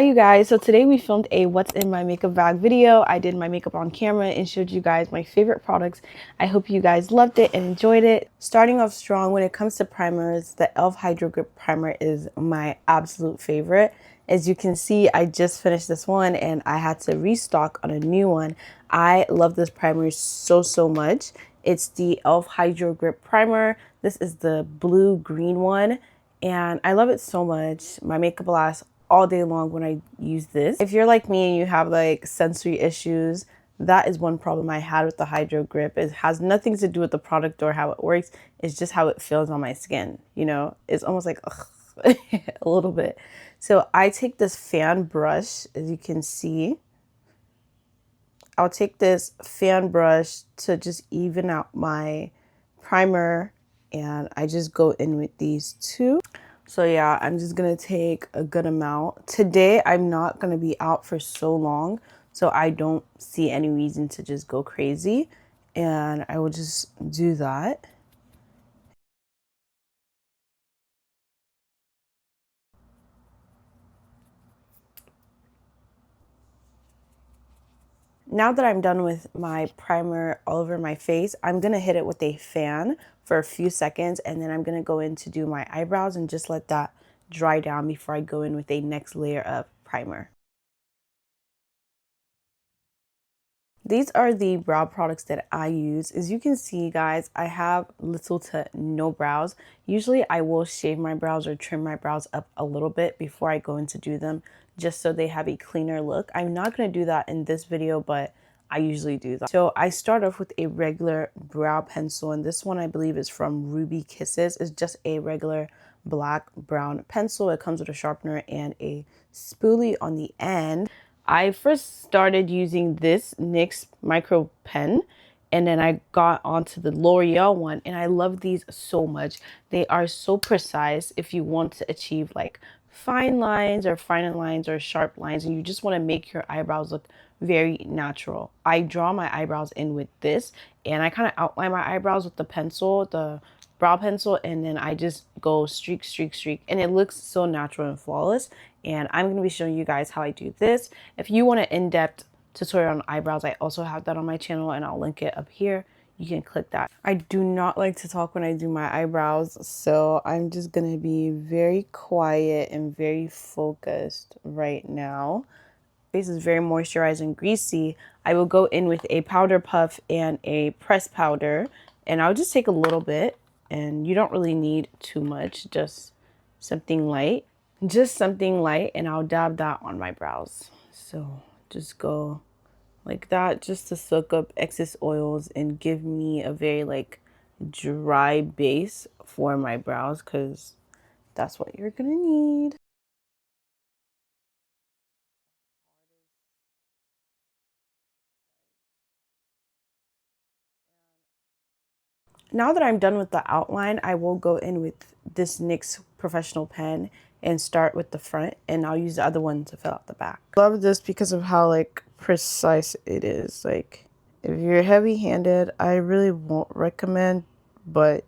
you guys, so today we filmed a what's in my makeup bag video. I did my makeup on camera and showed you guys my favorite products. I hope you guys loved it and enjoyed it. Starting off strong when it comes to primers, the e.l.f. Hydro Grip Primer is my absolute favorite. As you can see, I just finished this one and I had to restock on a new one. I love this primer so much. It's the e.l.f. Hydro Grip Primer. This is the blue-green one and I love it so much. My makeup lasts all day long when I use this. If you're like me and you have like sensory issues, that is one problem I had with the Hydro Grip. It has nothing to do with the product or how it works. It's just how it feels on my skin. You know, it's almost like ugh, a little bit. So I take this fan brush, as you can see. I'll take this fan brush to just even out my primer, and I just go in with these two. So yeah, I'm just gonna take a good amount. Today, I'm not gonna be out for so long, so I don't see any reason to just go crazy. And I will just do that. Now that I'm done with my primer all over my face, I'm gonna hit it with a fan for a few seconds, and then I'm gonna go in to do my eyebrows and just let that dry down before I go in with a next layer of primer. These are the brow products that I use. As you can see, guys, I have little to no brows. Usually I will shave my brows or trim my brows up a little bit before I go in to do them, just so they have a cleaner look. I'm not going to do that in this video, but I usually do that. So I start off with a regular brow pencil, and this one I believe is from Ruby Kisses. It's just a regular black brown pencil. It comes with a sharpener and a spoolie on the end. I first started using this NYX micro pen, and then I got onto the L'Oreal one, and I love these so much. They are so precise if you want to achieve like fine lines or finer lines or sharp lines, and you just want to make your eyebrows look very natural. I draw my eyebrows in with this, and I kind of outline my eyebrows with the pencil, the brow pencil, and then I just go streak, and it looks so natural and flawless. And I'm going to be showing you guys how I do this. If you want an in-depth tutorial on eyebrows, I also have that on my channel, and I'll link it up here. You can click that. I do not like to talk when I do my eyebrows, so I'm just going to be very quiet and very focused right now. Face is very moisturized and greasy. I will go in with a powder puff and a pressed powder, and I'll just take a little bit, and you don't really need too much, just something light. Just something light, and I'll dab that on my brows. So just go like that, just to soak up excess oils and give me a very like dry base for my brows, because that's what you're gonna need. Now that I'm done with the outline, I will go in with this NYX professional pen and start with the front, and I'll use the other one to fill out the back. Love this because of how like precise it is. Like if you're heavy-handed, I really won't recommend, but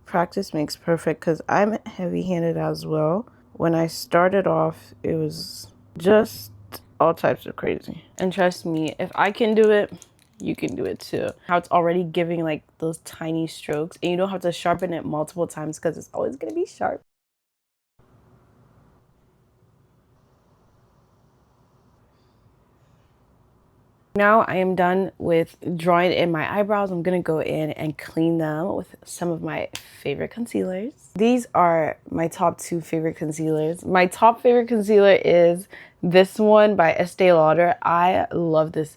practice makes perfect, because I'm heavy-handed as well. When I started off, it was just all types of crazy. And trust me, if I can do it, you can do it too. How it's already giving like those tiny strokes, and you don't have to sharpen it multiple times because it's always gonna be sharp. Now I am done with drawing in my eyebrows. I'm gonna go in and clean them with some of my favorite concealers. These are my top two favorite concealers. My top favorite concealer is this one by Estee Lauder. I love this.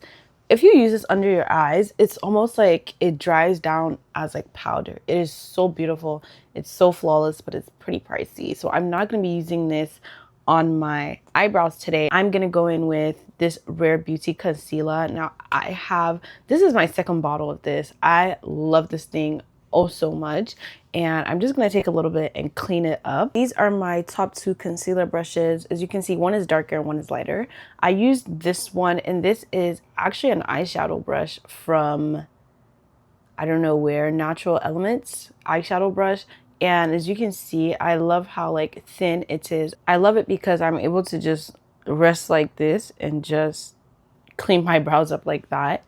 If you use this under your eyes, it's almost like it dries down as like powder. It is so beautiful. It's so flawless, but it's pretty pricey. So I'm not gonna be using this on my eyebrows today. I'm gonna go in with this Rare Beauty concealer. Now this is my second bottle of this. I love this thing oh so much, and I'm just gonna take a little bit and clean it up. These are my top two concealer brushes. As you can see, one is darker and one is lighter. I used this one, and this is actually an eyeshadow brush from I don't know where, Natural Elements eyeshadow brush. And as you can see, I love how like thin it is. I love it because I'm able to just rest like this and just clean my brows up like that.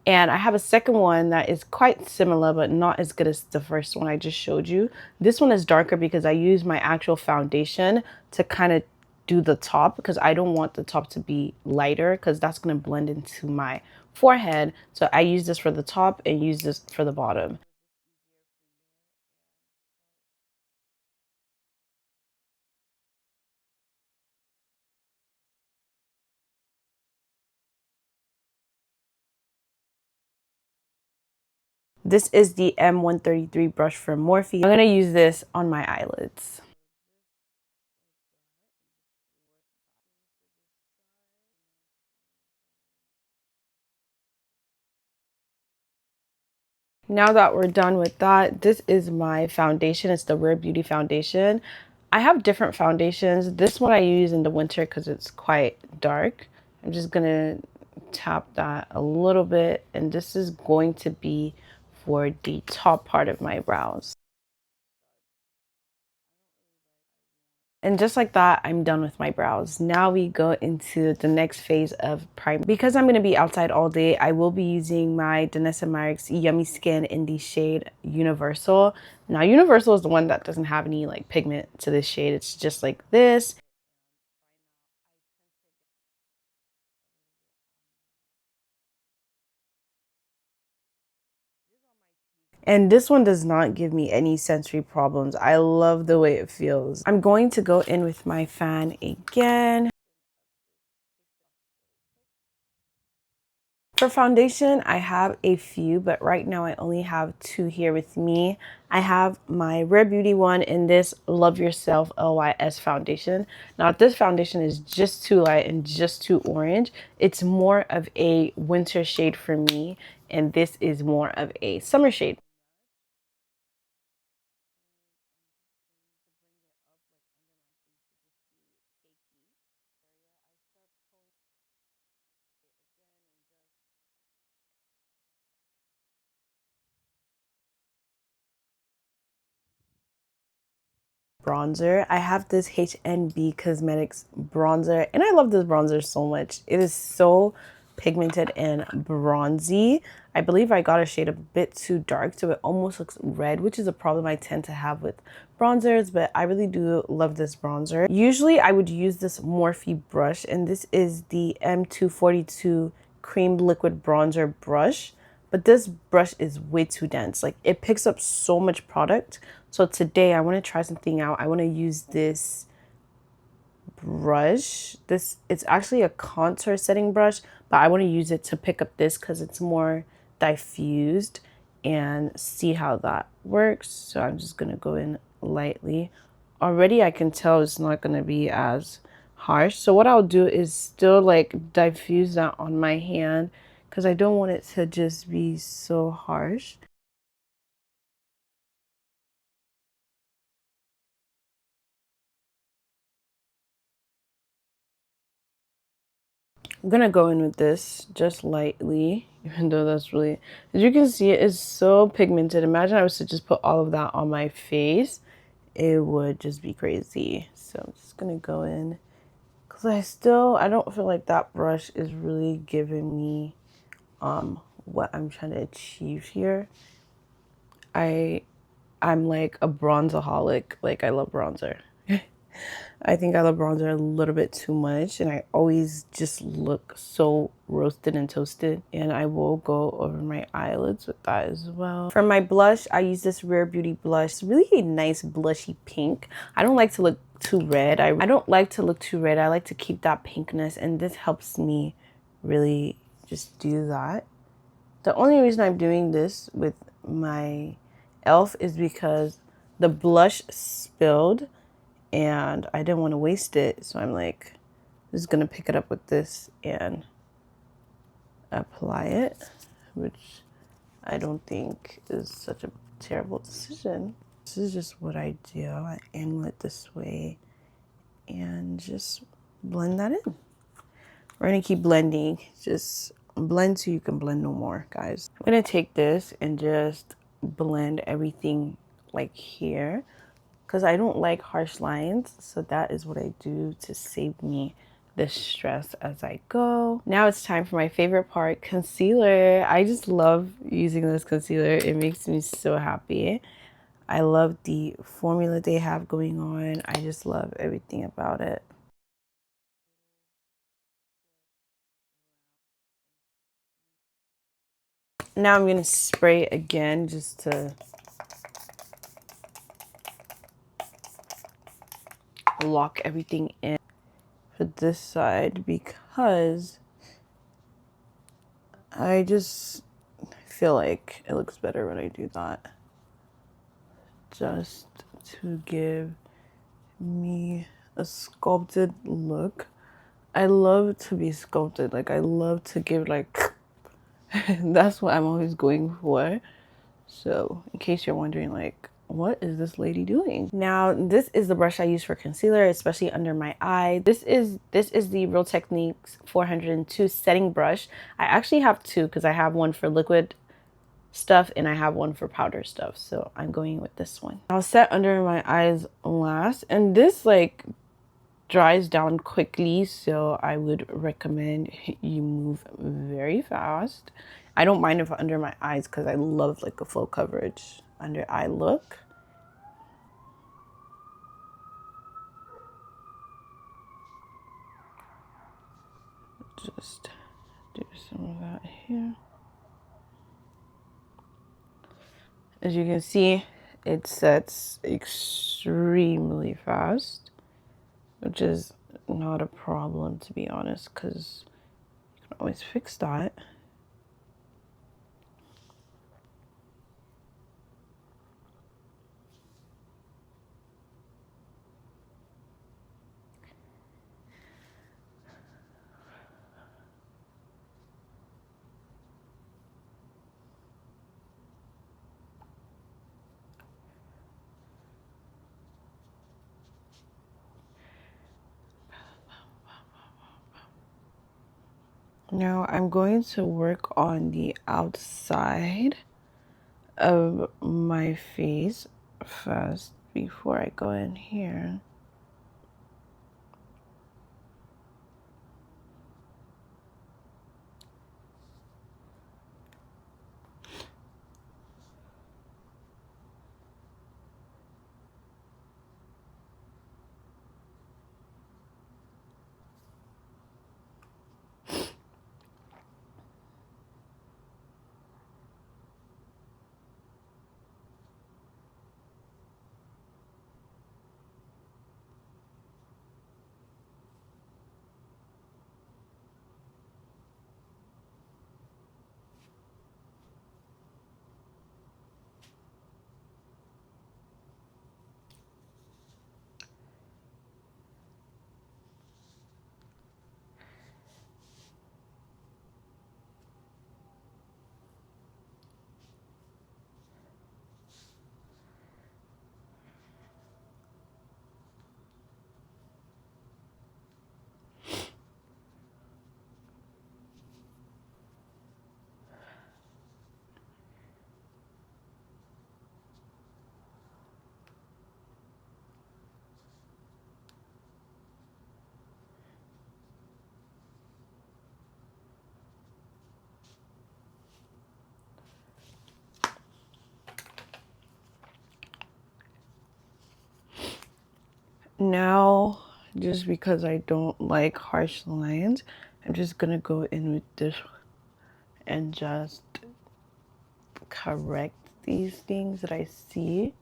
And I have a second one that is quite similar, but not as good as the first one I just showed you. This one is darker because I use my actual foundation to kind of do the top, because I don't want the top to be lighter because that's going to blend into my forehead. So I use this for the top and use this for the bottom. This is the M133 brush from Morphe. I'm going to use this on my eyelids. Now that we're done with that, this is my foundation. It's the Rare Beauty foundation. I have different foundations. This one I use in the winter because it's quite dark. I'm just gonna tap that a little bit, and this is going to be for the top part of my brows. And just like that, I'm done with my brows. Now we go into the next phase of prime. Because I'm going to be outside all day, I will be using my Danessa Myricks Yummy Skin in the shade Universal. Now, Universal is the one that doesn't have any like pigment to this shade. It's just like this. And this one does not give me any sensory problems. I love the way it feels. I'm going to go in with my fan again. For foundation, I have a few, but right now I only have two here with me. I have my Rare Beauty one in this Love Yourself LYS foundation. Now, this foundation is just too light and just too orange. It's more of a winter shade for me, and this is more of a summer shade. Bronzer. I have this HNB Cosmetics bronzer, and I love this bronzer so much. It is so pigmented and bronzy. I believe I got a shade a bit too dark, so it almost looks red, which is a problem I tend to have with bronzers, but I really do love this bronzer. Usually I would use this Morphe brush, and this is the M242 Cream Liquid Bronzer brush. But this brush is way too dense. Like, it picks up so much product. So today I want to try something out. I want to use this brush. It's actually a contour setting brush, but I want to use it to pick up this because it's more diffused, and see how that works. So I'm just going to go in lightly. Already I can tell it's not going to be as harsh. So what I'll do is still like diffuse that on my hand because I don't want it to just be so harsh. I'm gonna go in with this just lightly, even though that's really, as you can see, it is so pigmented. Imagine I was to just put all of that on my face, it would just be crazy. So I'm just gonna go in because I don't feel like that brush is really giving me what I'm trying to achieve here. I'm like a bronzaholic. Like, I love bronzer. I think I love bronzer a little bit too much, and I always just look so roasted and toasted. And I will go over my eyelids with that as well. For my blush, I use this Rare Beauty blush. It's really a nice blushy pink. I don't like to look too red. I don't like to look too red. I like to keep that pinkness, and this helps me really just do that. The only reason I'm doing this with my e.l.f. is because the blush spilled and I didn't want to waste it. So I'm like, just gonna pick it up with this and apply it, which I don't think is such a terrible decision. This is just what I do. I angle it this way and just blend that in. We're gonna keep blending. Just blend so you can blend no more, guys. I'm gonna take this and just blend everything like here because I don't like harsh lines. So that is what I do to save me this stress as I go. Now it's time for my favorite part, concealer. I just love using this concealer. It makes me so happy. I love the formula they have going on. I just love everything about it. Now I'm going to spray again just to lock everything in for this side, because I just feel like it looks better when I do that. Just to give me a sculpted look. I love to be sculpted. Like, I love to give like that's what I'm always going for. So in case you're wondering, like, what is this lady doing? Now, this is the brush I use for concealer, especially under my eye. This is the Real Techniques 402 setting brush. I actually have two because I have one for liquid stuff and I have one for powder stuff. So I'm going with this one. I'll set under my eyes last, and this like dries down quickly, so I would recommend you move very fast. I don't mind if under my eyes because I love like a full coverage under eye look. Just do some of that here. As you can see, it sets extremely fast, which is not a problem, to be honest, because you can always fix that. Now I'm going to work on the outside of my face first before I go in here. Now, just because I don't like harsh lines, I'm just gonna go in with this and just correct these things that I see.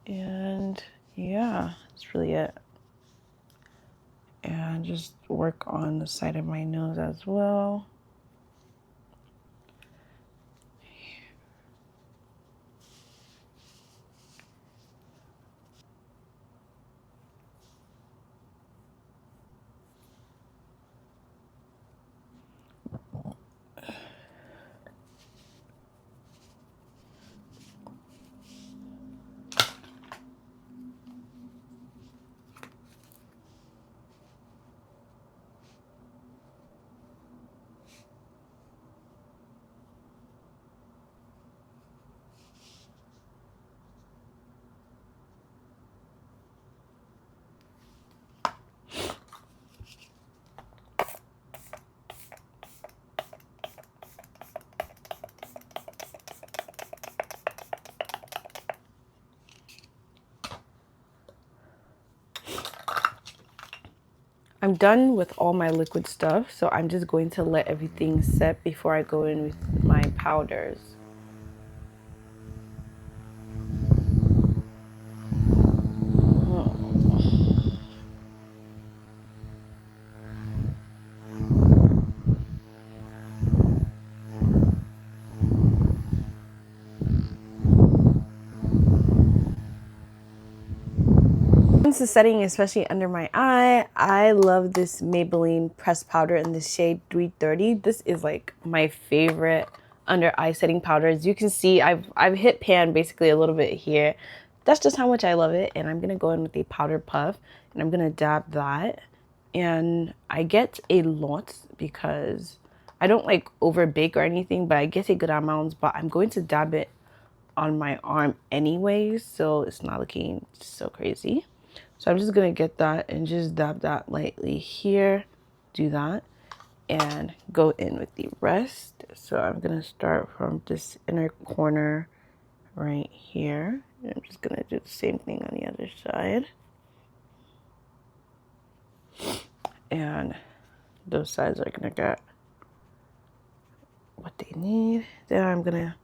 And yeah, that's really it. And just work on the side of my nose as well. I'm done with all my liquid stuff, so I'm just going to let everything set before I go in with my powders. Once the setting, especially under my eye, I love this Maybelline pressed powder in the shade 330. This is like my favorite under eye setting powder. As you can see, I've hit pan basically a little bit here. That's just how much I love it. And I'm gonna go in with a powder puff and I'm gonna dab that. And I get a lot because I don't like over bake or anything, but I get a good amount. But I'm going to dab it on my arm anyways, so it's not looking so crazy. So I'm just gonna get that and just dab that lightly here, do that, and go in with the rest. So I'm gonna start from this inner corner right here. And I'm just gonna do the same thing on the other side. And those sides are gonna get what they need. Then I'm gonna,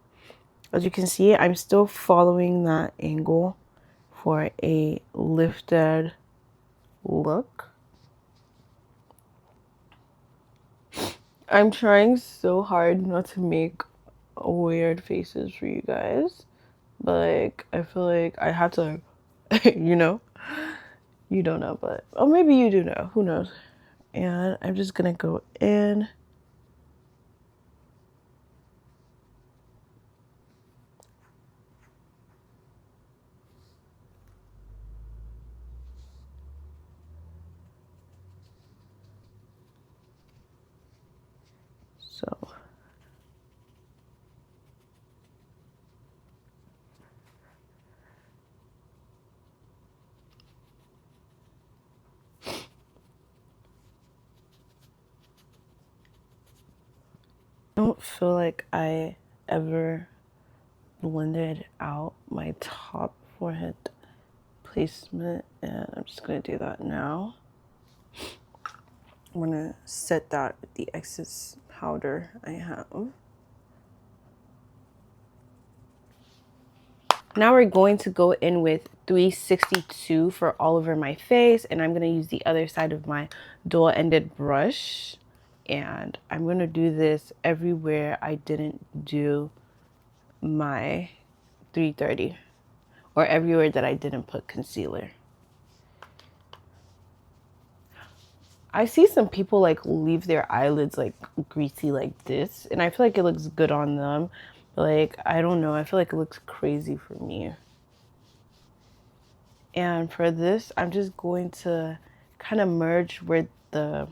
as you can see, I'm still following that angle for a lifted look. I'm trying so hard not to make weird faces for you guys, but like I feel like I have to, you know, you don't know, but or maybe you do know, who knows. And I'm just gonna go in. So I don't feel like I ever blended out my top forehead placement, and I'm just gonna do that now. I'm gonna set that with the excess powder I have. Now we're going to go in with 362 for all over my face, and I'm going to use the other side of my dual-ended brush, and I'm going to do this everywhere I didn't do my 330, or everywhere that I didn't put concealer. I see some people like leave their eyelids like greasy like this, and I feel like it looks good on them, but like I don't know, I feel like it looks crazy for me. And for this, I'm just going to kind of merge where the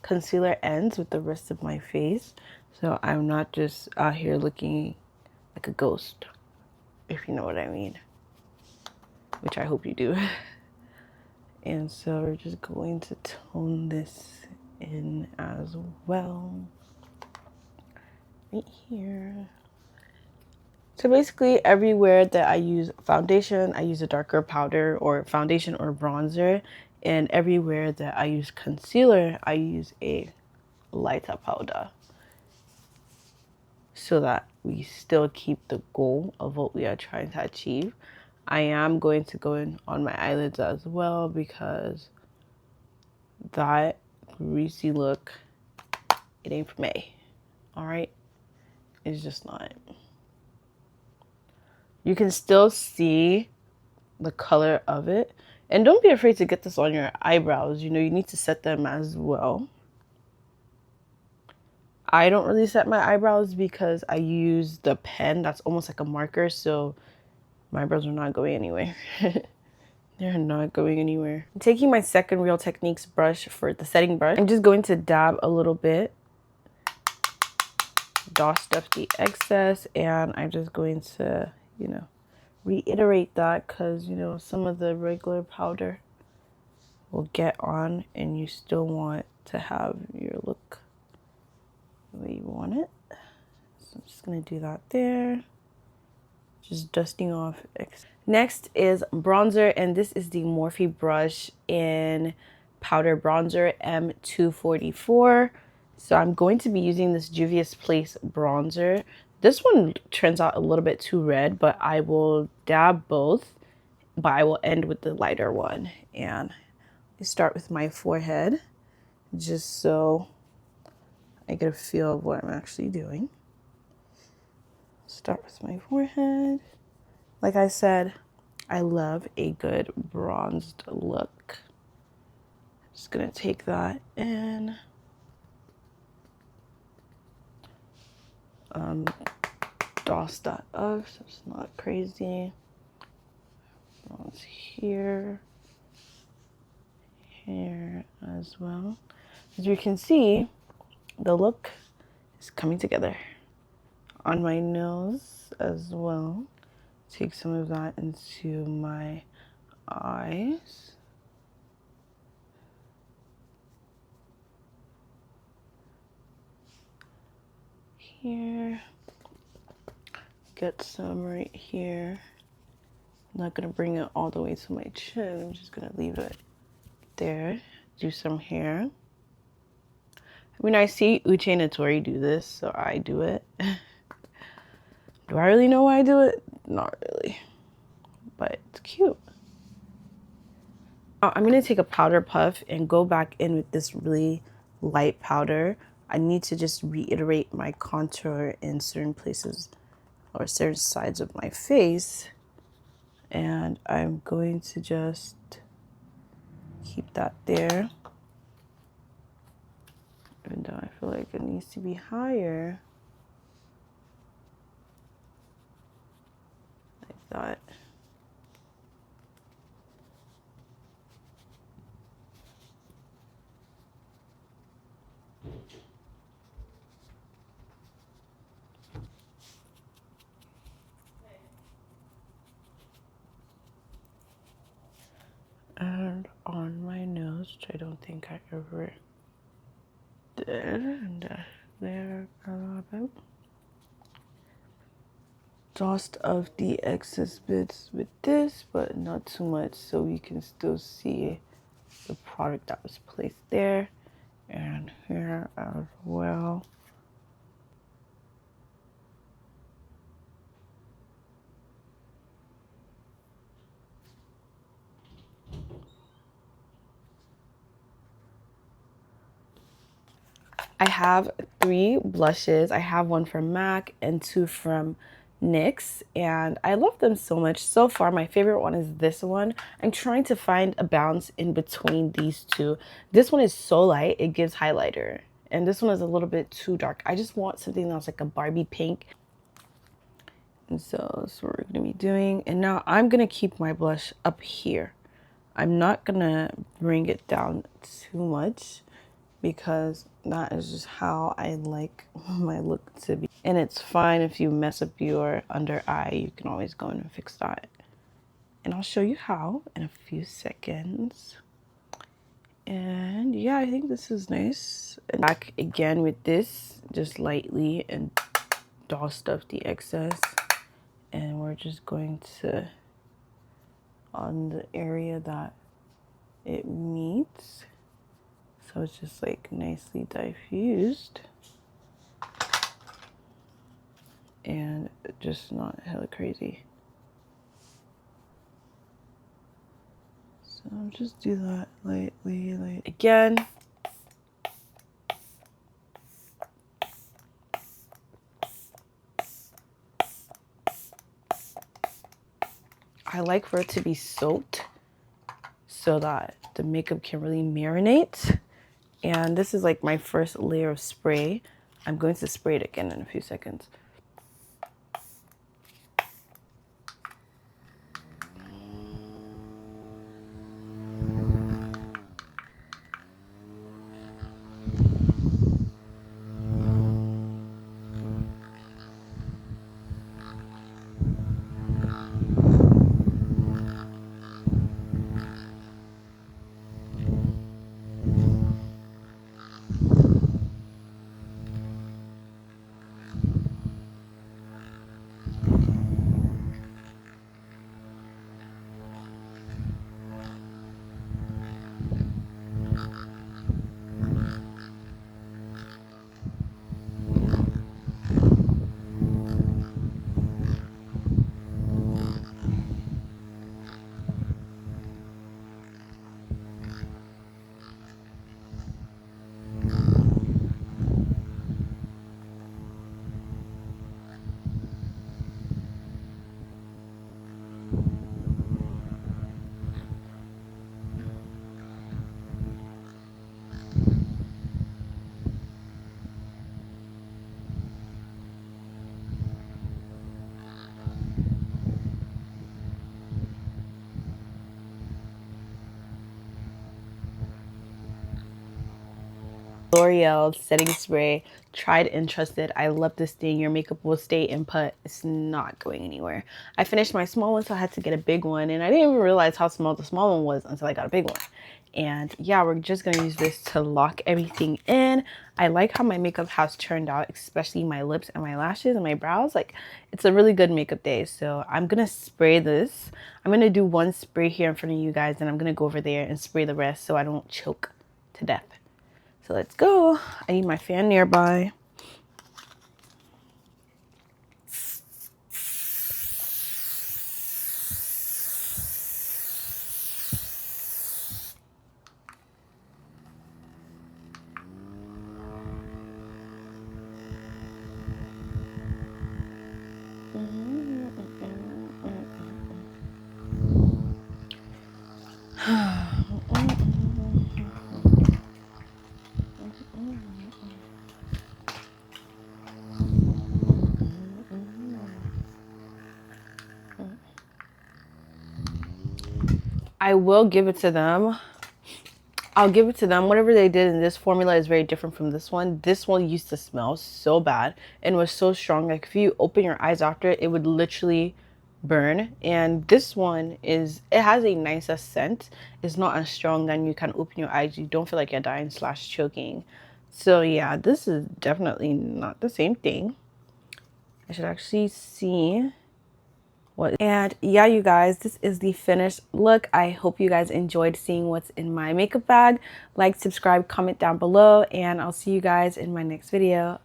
concealer ends with the rest of my face, so I'm not just out here looking like a ghost, if you know what I mean, which I hope you do. And so we're just going to tone this in as well, right here. So basically everywhere that I use foundation, I use a darker powder or foundation or bronzer. And everywhere that I use concealer, I use a lighter powder, so that we still keep the goal of what we are trying to achieve. I am going to go in on my eyelids as well, because that greasy look, it ain't for me. All right, it's just not. You can still see the color of it, and don't be afraid to get this on your eyebrows. You know, you need to set them as well. I don't really set my eyebrows because I use the pen that's almost like a marker, so my eyebrows are not going anywhere. They're not going anywhere. I'm taking my second Real Techniques brush for the setting brush. I'm just going to dab a little bit, dust off the excess, and I'm just going to, you know, reiterate that, because, you know, some of the regular powder will get on and you still want to have your look the way you want it. So I'm just going to do that there. Just dusting off. Next is bronzer, and this is the Morphe brush in powder bronzer M244. So I'm going to be using this Juvia's Place bronzer. This one turns out a little bit too red, but I will dab both, but I will end with the lighter one. And I start with my forehead, just so I get a feel of what I'm actually doing. Start with my forehead. Like I said, I love a good bronzed look. Just gonna take that and douse that up so it's not crazy. Bronze here, here as well. As you can see, the look is coming together. On my nose as well. Take some of that into my eyes. Here. Get some right here. I'm not gonna bring it all the way to my chin. I'm just gonna leave it there. Do some hair. I mean, I see Uche and Tori do this, so I do it. Do I really know why I do it? Not really, but it's cute. Now, I'm gonna take a powder puff and go back in with this really light powder. I need to just reiterate my contour in certain places or certain sides of my face. And I'm going to just keep that there. Even though I feel like it needs to be higher. Like that. And on my nose, which I don't think I ever did, and there a little bit. Dust of the excess bits with this, but not too much, so you can still see the product that was placed there, and here as well. I have 3 blushes. I have one from MAC and 2 from NYX, and I love them so much. So far, my favorite one is this one. I'm trying to find a balance in between these two. This one is so light, it gives highlighter. And this one is a little bit too dark. I just want something that's like a Barbie pink. And so that's what we're gonna be doing. And now I'm gonna keep my blush up here. I'm not gonna bring it down too much, because that is just how I like my look to be. And it's fine if you mess up your under eye, you can always go in and fix that. And I'll show you how in a few seconds. And yeah, I think this is nice. And back again with this, just lightly, and dust off the excess. And we're just going to, on the area that it meets, so it's just like nicely diffused and just not hella crazy. So I'll just do that lightly, like again. I like for it to be soaked so that the makeup can really marinate. And this is like my first layer of spray. I'm going to spray it again in a few seconds. L'Oreal setting spray, tried and trusted. I love this thing. Your makeup will stay in put. It's not going anywhere. I finished my small one, so I had to get a big one, and I didn't even realize how small the small one was until I got a big one. And yeah, we're just gonna use this to lock everything in. I like how my makeup has turned out, especially my lips and my lashes and my brows. Like, it's a really good makeup day. So I'm gonna spray this. I'm gonna do one spray here in front of you guys, and I'm gonna go over there and spray the rest so I don't choke to death. So let's go. I need my fan nearby. I will give it to them. I'll give it to them. Whatever they did in this formula is very different from this one. This one used to smell so bad and was so strong. Like, if you open your eyes after it, it would literally burn. And this one it has a nicer scent. It's not as strong, and you can open your eyes. You don't feel like you're dying / choking. So yeah, this is definitely not the same thing. I should actually see what. And yeah, you guys, this is the finished look. I hope you guys enjoyed seeing what's in my makeup bag. Like, subscribe, comment down below, and I'll see you guys in my next video.